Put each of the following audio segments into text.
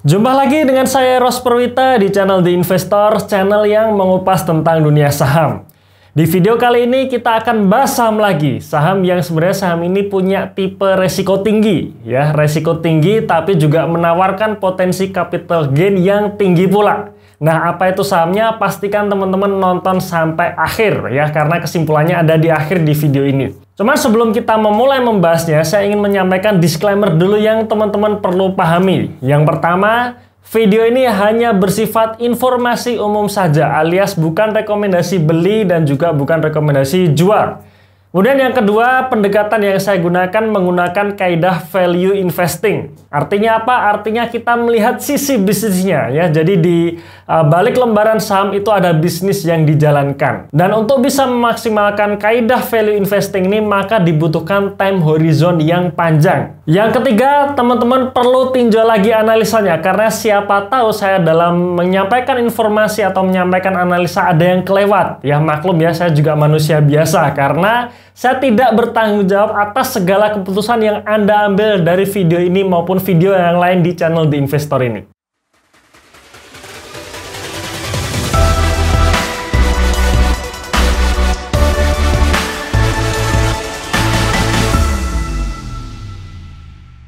Jumpa lagi dengan saya Ros Perwita di channel The Investor, channel yang mengupas tentang dunia saham. Di video kali ini kita akan bahas saham lagi, saham yang sebenarnya saham ini punya tipe resiko tinggi, ya resiko tinggi tapi juga menawarkan potensi capital gain yang tinggi pula. Nah, apa itu sahamnya? Pastikan teman-teman nonton sampai akhir ya, karena kesimpulannya ada di akhir di video ini. Cuman sebelum kita memulai membahasnya, saya ingin menyampaikan disclaimer dulu yang teman-teman perlu pahami. Yang pertama, video ini hanya bersifat informasi umum saja, alias bukan rekomendasi beli dan juga bukan rekomendasi jual. Kemudian yang kedua, pendekatan yang saya gunakan menggunakan kaidah value investing. Artinya apa? Artinya kita melihat sisi bisnisnya ya. Jadi di balik lembaran saham itu ada bisnis yang dijalankan. Dan untuk bisa memaksimalkan kaidah value investing ini maka dibutuhkan time horizon yang panjang. Yang ketiga, teman-teman perlu tinjau lagi analisanya karena siapa tahu saya dalam menyampaikan informasi atau menyampaikan analisa ada yang kelewat. Ya maklum ya, saya juga manusia biasa karena saya tidak bertanggung jawab atas segala keputusan yang Anda ambil dari video ini maupun video yang lain di channel The Investor ini.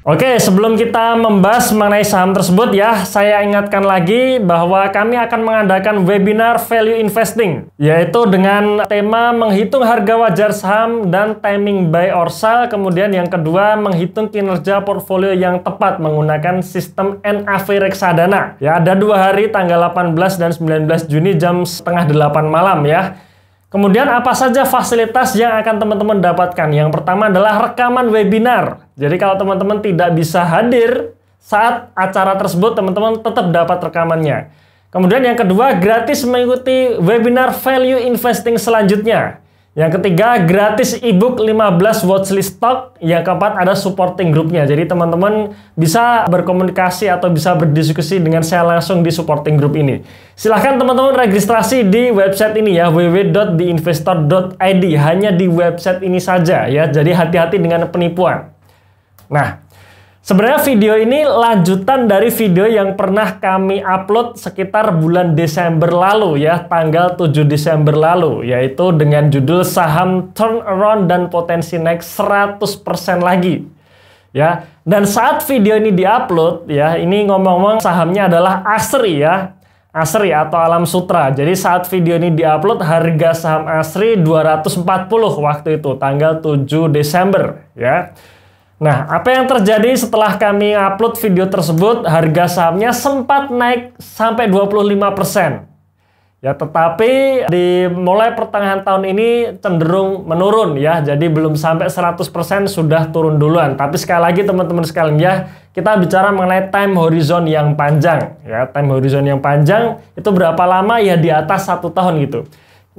Oke, sebelum kita membahas mengenai saham tersebut ya, saya ingatkan lagi bahwa kami akan mengadakan webinar value investing, yaitu dengan tema menghitung harga wajar saham dan timing buy or sell. Kemudian yang kedua, menghitung kinerja portfolio yang tepat menggunakan sistem NAV reksadana. Ya, ada 2 hari tanggal 18 dan 19 Juni jam setengah 8 malam ya. Kemudian apa saja fasilitas yang akan teman-teman dapatkan? Yang pertama adalah rekaman webinar. Jadi kalau teman-teman tidak bisa hadir saat acara tersebut, teman-teman tetap dapat rekamannya. Kemudian yang kedua, gratis mengikuti webinar value investing selanjutnya. Yang ketiga, gratis ebook 15 watchlist stock. Yang keempat, ada supporting grupnya. Jadi teman-teman bisa berkomunikasi atau bisa berdiskusi dengan saya langsung di supporting group ini. Silahkan teman-teman registrasi di website ini ya, www.theinvestor.id. Hanya di website ini saja ya, jadi hati-hati dengan penipuan. Nah, sebenarnya video ini lanjutan dari video yang pernah kami upload sekitar bulan Desember lalu ya, tanggal 7 Desember lalu, yaitu dengan judul saham turnaround dan potensi naik 100% lagi. Ya, dan saat video ini diupload ya, ini ngomong-ngomong sahamnya adalah ASRI ya. ASRI atau Alam Sutra. Jadi saat video ini diupload harga saham ASRI 240 waktu itu tanggal 7 Desember ya. Nah, apa yang terjadi setelah kami upload video tersebut? Harga sahamnya sempat naik sampai 25%. Ya, tetapi di mulai pertengahan tahun ini cenderung menurun ya. Jadi belum sampai 100% sudah turun duluan. Tapi sekali lagi teman-teman sekalian ya, kita bicara mengenai time horizon yang panjang. Ya, time horizon yang panjang itu berapa lama? Ya di atas 1 tahun gitu.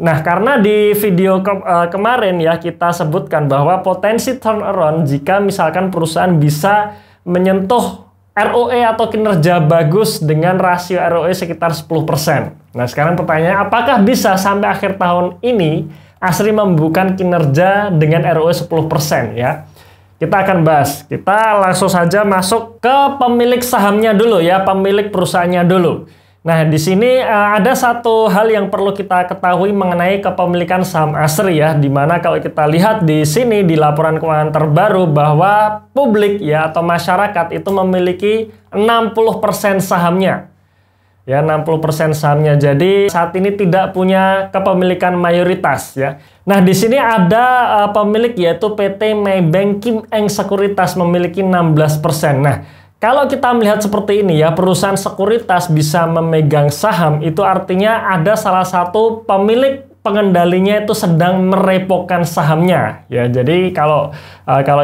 Nah, karena di video kemarin ya kita sebutkan bahwa potensi turnaround jika misalkan perusahaan bisa menyentuh ROE atau kinerja bagus dengan rasio ROE sekitar 10%. Nah, sekarang pertanyaannya, apakah bisa sampai akhir tahun ini ASRI membukukan kinerja dengan ROE 10% ya? Kita akan bahas. Kita langsung saja masuk ke pemilik sahamnya dulu ya, pemilik perusahaannya dulu. Nah, di sini ada satu hal yang perlu kita ketahui mengenai kepemilikan saham ASRI ya, di mana kalau kita lihat di sini di laporan keuangan terbaru bahwa publik ya atau masyarakat itu memiliki 60% sahamnya. Ya, 60% sahamnya. Jadi saat ini tidak punya kepemilikan mayoritas ya. Nah, di sini ada pemilik yaitu PT Maybank Kim Eng Sekuritas memiliki 16%. Nah, kalau kita melihat seperti ini ya, perusahaan sekuritas bisa memegang saham, itu artinya ada salah satu pemilik pengendalinya itu sedang merepokan sahamnya. Ya, jadi kalau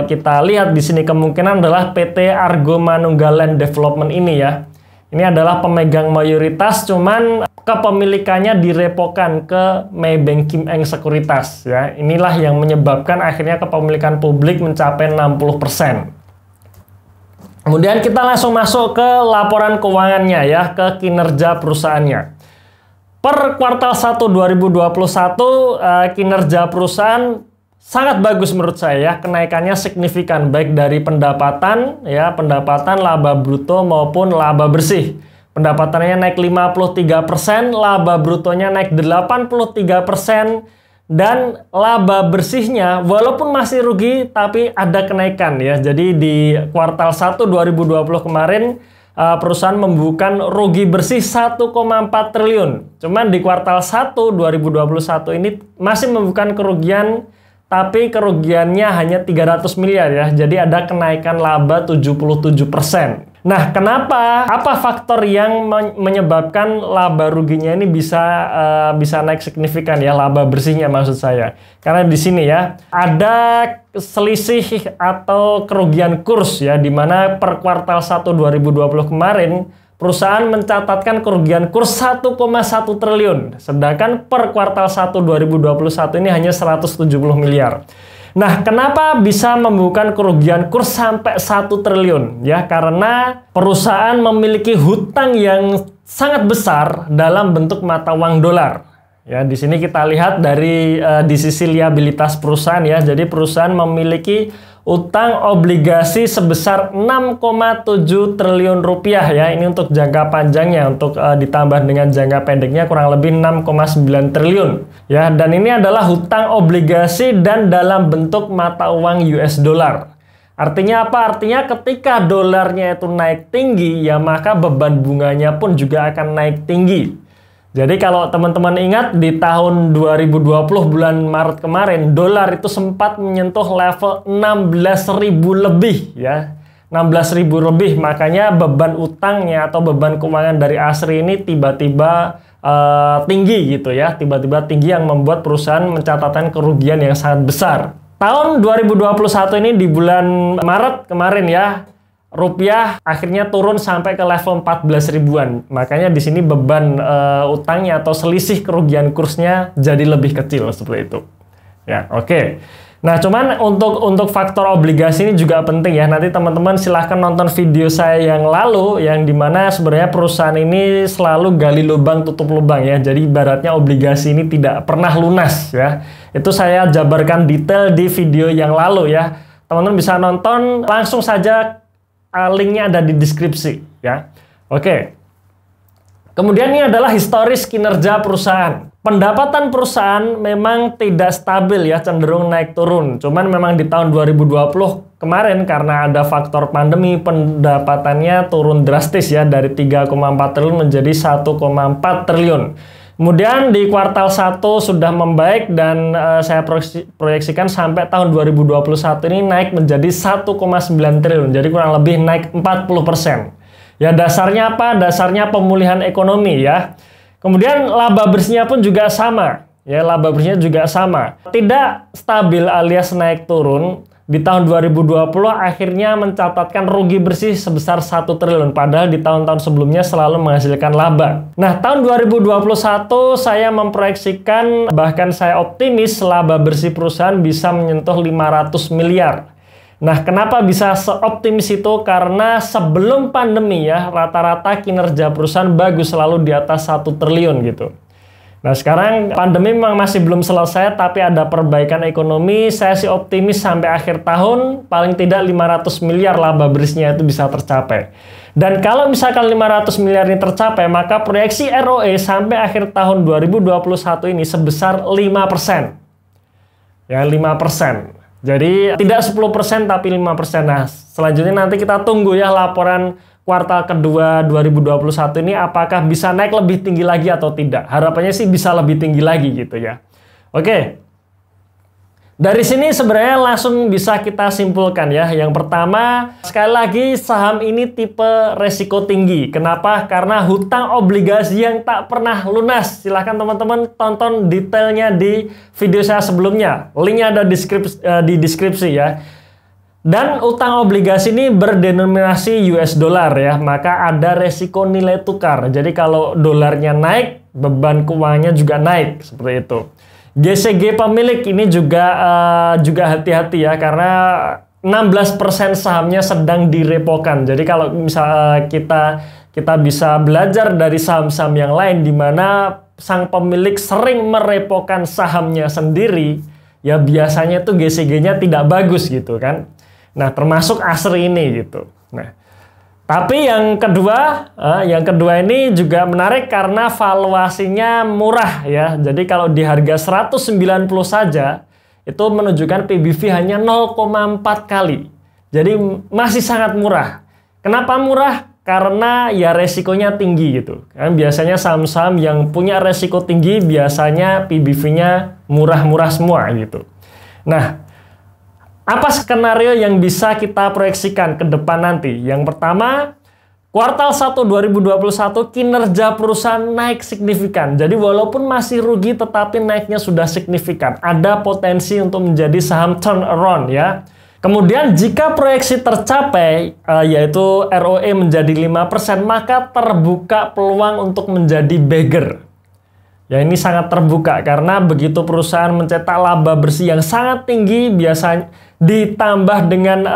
kita lihat di sini kemungkinan adalah PT Argo Manunggalan Development ini ya. Ini adalah pemegang mayoritas, cuman kepemilikannya direpokan ke Maybank Kim Eng Sekuritas ya. Inilah yang menyebabkan akhirnya kepemilikan publik mencapai 60%. Kemudian kita langsung masuk ke laporan keuangannya ya, ke kinerja perusahaannya. Per kuartal 1 2021 kinerja perusahaan sangat bagus menurut saya ya, kenaikannya signifikan baik dari pendapatan ya, pendapatan laba bruto maupun laba bersih. Pendapatannya naik 53%, laba brutonya naik 83%, dan laba bersihnya walaupun masih rugi tapi ada kenaikan ya. Jadi di kuartal 1 2020 kemarin perusahaan membukukan rugi bersih 1,4 triliun. Cuman di kuartal 1 2021 ini masih membukukan kerugian, tapi kerugiannya hanya 300 miliar ya. Jadi ada kenaikan laba 77%. Nah, kenapa? Apa faktor yang menyebabkan laba ruginya ini bisa naik signifikan ya, laba bersihnya maksud saya. Karena di sini ya ada selisih atau kerugian kurs ya, di mana per kuartal 1 2020 kemarin perusahaan mencatatkan kerugian kurs 1,1 triliun, sedangkan per kuartal 1 2021 ini hanya 170 miliar. Nah, kenapa bisa membukukan kerugian kurs sampai 1 triliun? Ya, karena perusahaan memiliki hutang yang sangat besar dalam bentuk mata uang dolar. Ya, di sini kita lihat dari di sisi liabilitas perusahaan ya. Jadi perusahaan memiliki utang obligasi sebesar 6,7 triliun rupiah ya. Ini untuk jangka panjangnya, untuk ditambah dengan jangka pendeknya kurang lebih 6,9 triliun ya. Dan ini adalah hutang obligasi dan dalam bentuk mata uang US dollar. Artinya apa? Artinya ketika dolarnya itu naik tinggi ya, maka beban bunganya pun juga akan naik tinggi. Jadi kalau teman-teman ingat di tahun 2020 bulan Maret kemarin, dolar itu sempat menyentuh level 16.000 lebih ya. 16.000 lebih, makanya beban utangnya atau beban keuangan dari ASRI ini tiba-tiba tinggi gitu ya. Tiba-tiba tinggi yang membuat perusahaan mencatatkan kerugian yang sangat besar. Tahun 2021 ini di bulan Maret kemarin ya, rupiah akhirnya turun sampai ke level 14 ribuan. Makanya di sini beban utangnya atau selisih kerugian kursnya jadi lebih kecil seperti itu. Ya, oke. Nah, cuman untuk faktor obligasi ini juga penting ya. Nanti teman-teman silahkan nonton video saya yang lalu yang dimana sebenarnya perusahaan ini selalu gali lubang tutup lubang ya. Jadi ibaratnya obligasi ini tidak pernah lunas ya. Itu saya jabarkan detail di video yang lalu ya. Teman-teman bisa nonton langsung saja. Linknya ada di deskripsi ya. Oke. Kemudian ini adalah historis kinerja perusahaan. Pendapatan perusahaan memang tidak stabil ya, cenderung naik turun. Cuman memang di tahun 2020 kemarin karena ada faktor pandemi, pendapatannya turun drastis ya, dari 3,4 triliun menjadi 1,4 triliun. Kemudian di kuartal 1 sudah membaik dan saya proyeksikan sampai tahun 2021 ini naik menjadi 1,9 triliun. Jadi kurang lebih naik 40%. Ya, dasarnya apa? Dasarnya pemulihan ekonomi ya. Kemudian laba bersihnya pun juga sama. Ya, laba bersihnya juga sama. Tidak stabil alias naik turun. Di tahun 2020 akhirnya mencatatkan rugi bersih sebesar 1 triliun. Padahal di tahun-tahun sebelumnya selalu menghasilkan laba. Nah, tahun 2021 saya memproyeksikan, bahkan saya optimis laba bersih perusahaan bisa menyentuh 500 miliar. Nah, kenapa bisa seoptimis itu? Karena sebelum pandemi ya, rata-rata kinerja perusahaan bagus, selalu di atas 1 triliun gitu. Nah, sekarang pandemi memang masih belum selesai, tapi ada perbaikan ekonomi. Saya sih optimis sampai akhir tahun, paling tidak 500 miliar laba bersihnya itu bisa tercapai. Dan kalau misalkan 500 miliar ini tercapai, maka proyeksi ROE sampai akhir tahun 2021 ini sebesar 5%. Ya, 5%. Jadi tidak 10% tapi 5%. Nah, selanjutnya nanti kita tunggu ya laporan kuartal kedua 2021 ini apakah bisa naik lebih tinggi lagi atau tidak. Harapannya sih bisa lebih tinggi lagi gitu ya. Oke. Dari sini sebenarnya langsung bisa kita simpulkan ya. Yang pertama, sekali lagi saham ini tipe resiko tinggi. Kenapa? Karena hutang obligasi yang tak pernah lunas. Silahkan teman-teman tonton detailnya di video saya sebelumnya. Linknya ada di deskripsi ya. Dan utang obligasi ini berdenominasi US dollar ya, maka ada resiko nilai tukar. Jadi kalau dolarnya naik, beban keuangannya juga naik seperti itu. GCG pemilik ini juga hati-hati ya, karena 16% sahamnya sedang direpokan. Jadi kalau misal kita bisa belajar dari saham-saham yang lain di mana sang pemilik sering merepokan sahamnya sendiri. ya biasanya tuh GCG-nya tidak bagus gitu kan. Nah, termasuk ASRI ini gitu. Nah, tapi yang kedua ini juga menarik karena valuasinya murah ya. Jadi kalau di harga 190 saja itu menunjukkan PBV hanya 0,4 kali. Jadi masih sangat murah. Kenapa murah? Karena ya resikonya tinggi gitu. Kan biasanya saham-saham yang punya resiko tinggi biasanya PBV-nya murah-murah semua gitu. Nah, apa skenario yang bisa kita proyeksikan ke depan nanti? Yang pertama, kuartal 1 2021 kinerja perusahaan naik signifikan. Jadi walaupun masih rugi tetapi naiknya sudah signifikan. Ada potensi untuk menjadi saham turnaround ya. Kemudian jika proyeksi tercapai, yaitu ROE menjadi 5%, maka terbuka peluang untuk menjadi bagger. Ya ini sangat terbuka karena begitu perusahaan mencetak laba bersih yang sangat tinggi, biasanya ditambah dengan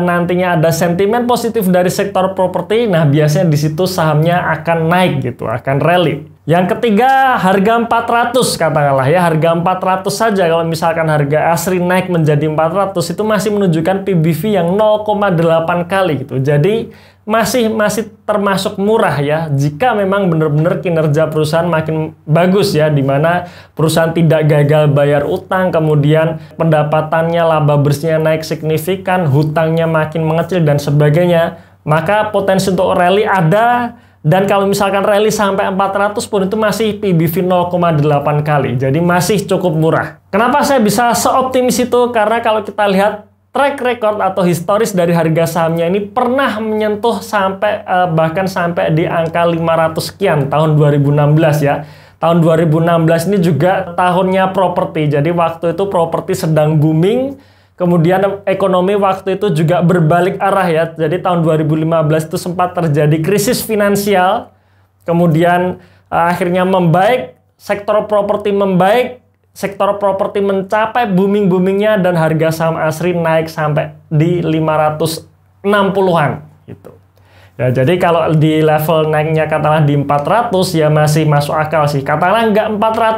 nantinya ada sentimen positif dari sektor properti, nah biasanya di situ sahamnya akan naik gitu, akan rally. Yang ketiga, harga 400 katakanlah ya, harga 400 saja kalau misalkan harga ASRI naik menjadi 400 itu masih menunjukkan PBV yang 0,8 kali gitu. Jadi masih termasuk murah ya jika memang benar-benar kinerja perusahaan makin bagus ya, dimana perusahaan tidak gagal bayar utang, kemudian pendapatannya laba bersihnya naik signifikan, hutangnya makin mengecil dan sebagainya, maka potensi untuk rally ada. Dan kalau misalkan rally sampai 400 pun itu masih PBV 0,8 kali. Jadi masih cukup murah. Kenapa saya bisa seoptimis itu? Karena kalau kita lihat track record atau historis dari harga sahamnya ini pernah menyentuh sampai bahkan sampai di angka 500 sekian tahun 2016 ya. Tahun 2016 ini juga tahunnya properti. Jadi waktu itu properti sedang booming. Kemudian ekonomi waktu itu juga berbalik arah ya. Jadi tahun 2015 itu sempat terjadi krisis finansial. Kemudian akhirnya membaik, sektor properti membaik, sektor properti mencapai booming-boomingnya dan harga saham ASRI naik sampai di 560-an gitu. Ya, jadi kalau di level naiknya katakanlah di 400 ya masih masuk akal sih. Katakanlah nggak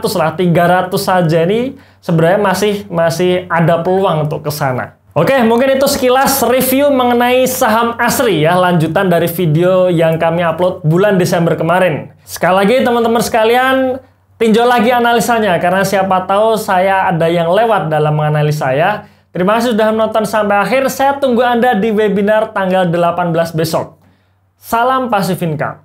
400 lah, 300 saja ini sebenarnya masih ada peluang untuk ke sana. Oke, mungkin itu sekilas review mengenai saham ASRI ya, lanjutan dari video yang kami upload bulan Desember kemarin. Sekali lagi teman-teman sekalian, tinjau lagi analisanya karena siapa tahu saya ada yang lewat dalam menganalisa saya. Terima kasih sudah menonton sampai akhir. Saya tunggu Anda di webinar tanggal 18 besok. Salam Passive Income.